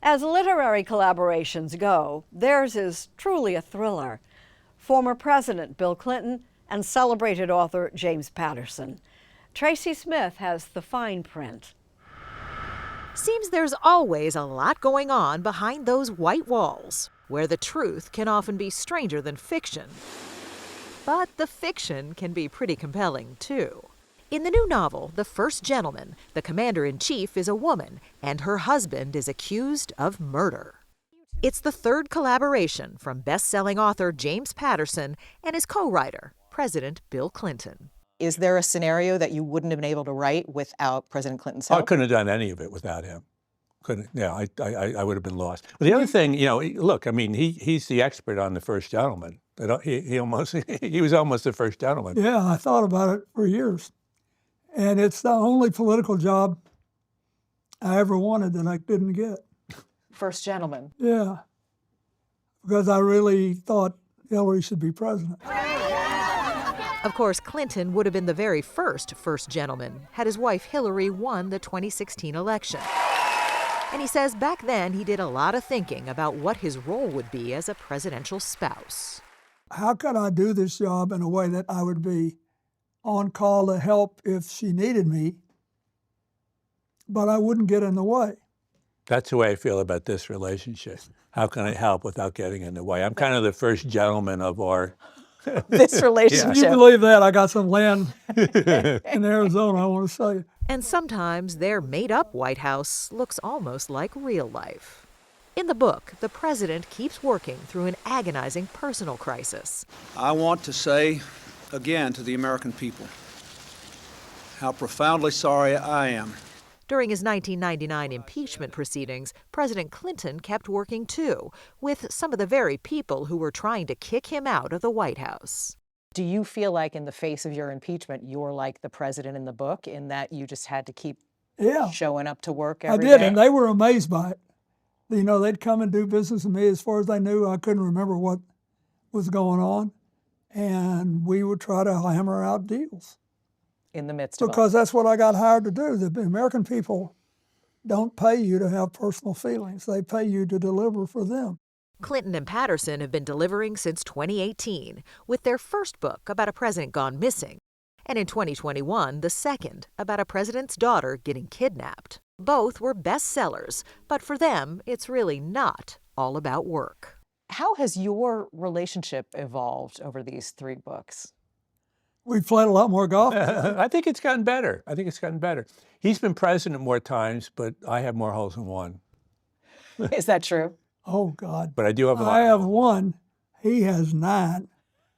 As literary collaborations go, theirs is truly a thriller. Former President Bill Clinton and celebrated author James Patterson. Tracy Smith has the fine print. Seems there's always a lot going on behind those white walls, where the truth can often be stranger than fiction. But the fiction can be pretty compelling, too. In the new novel, The First Gentleman, the commander-in-chief is a woman, and her husband is accused of murder. It's the third collaboration from best-selling author James Patterson and his co-writer, President Bill Clinton. Is there a scenario that you wouldn't have been able to write without President Clinton's help? I couldn't have done any of it without him. Couldn't. Yeah, I would have been lost. But the other thing, look, I mean, he's the expert on The First Gentleman. He was almost the first gentleman. Yeah, I thought about it for years. And it's the only political job I ever wanted that I didn't get. First Gentleman. Yeah, because I really thought Hillary should be president. Of course, Clinton would have been the very first gentleman had his wife Hillary won the 2016 election. And he says back then he did a lot of thinking about what his role would be as a presidential spouse. How could I do this job in a way that I would be on call to help if she needed me, but I wouldn't get in the way? That's the way I feel about this relationship. How can I help without getting in the way? I'm kind of the first gentleman of our... This relationship. Can you believe that? I got some land in Arizona, I want to sell you. And sometimes their made-up White House looks almost like real life. In the book, the president keeps working through an agonizing personal crisis. I want to say again to the American people how profoundly sorry I am. During his 1999 impeachment proceedings, President Clinton kept working too, with some of the very people who were trying to kick him out of the White House. Do you feel like in the face of your impeachment, you're like the president in the book in that you just had to keep showing up to work every day? I did, and they were amazed by it. You know, they'd come and do business with me. As far as they knew, I couldn't remember what was going on, and we would try to hammer out deals. In the midst of because that's what I got hired to do. The American people don't pay you to have personal feelings. They pay you to deliver for them. Clinton and Patterson have been delivering since 2018, with their first book about a president gone missing, and in 2021, the second about a president's daughter getting kidnapped. Both were bestsellers, but for them, it's really not all about work. How has your relationship evolved over these three books? We've played a lot more golf. I think it's gotten better. He's been president more times, but I have more holes in one. Is that true? Oh, God. But I do have a lot. I have one. He has 9.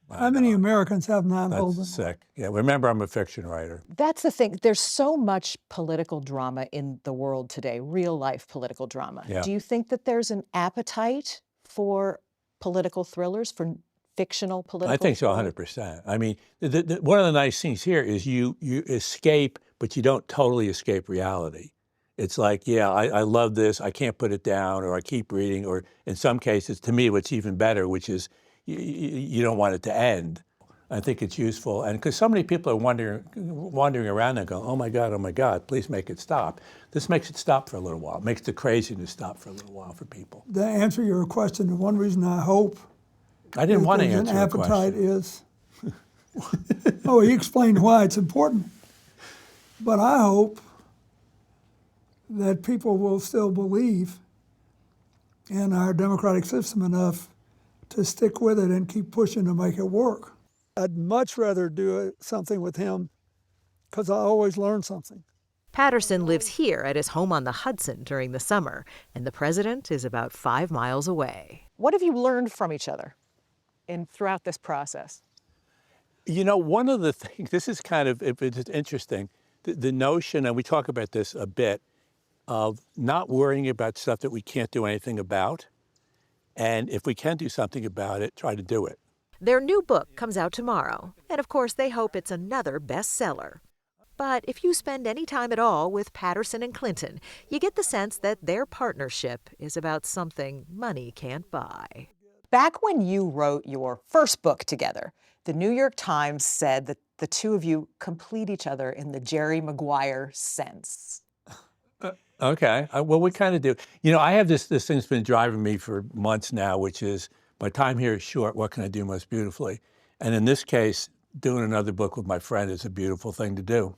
How many Americans have 9 holes in one? That's sick. Yeah, remember, I'm a fiction writer. That's the thing. There's so much political drama in the world today, real-life political drama. Yeah. Do you think that there's an appetite for political thrillers, for fictional political I think so, 100%. I mean, one of the nice things here is you escape, but you don't totally escape reality. It's like, yeah, I love this, I can't put it down, or I keep reading, or in some cases, to me, what's even better, which is you don't want it to end. I think it's useful, and because so many people are wandering around and go, oh my God, please make it stop. This makes it stop for a little while. It makes the craziness stop for a little while for people. To answer your question, the one reason I hope I didn't want to an answer the appetite question. is, he explained why it's important. But I hope that people will still believe in our democratic system enough to stick with it and keep pushing to make it work. I'd much rather do something with him because I always learn something. Patterson lives here at his home on the Hudson during the summer, and the president is about 5 miles away. What have you learned from each other throughout this process? You know, one of the things, this is kind of it's interesting, the notion, and we talk about this a bit, of not worrying about stuff that we can't do anything about. And if we can do something about it, try to do it. Their new book comes out tomorrow, and of course they hope it's another bestseller. But if you spend any time at all with Patterson and Clinton, you get the sense that their partnership is about something money can't buy. Back when you wrote your first book together, the New York Times said that the two of you complete each other in the Jerry Maguire sense. Okay. Well, we kind of do. You know, I have this thing that's been driving me for months now, which is my time here is short. What can I do most beautifully? And in this case, doing another book with my friend is a beautiful thing to do.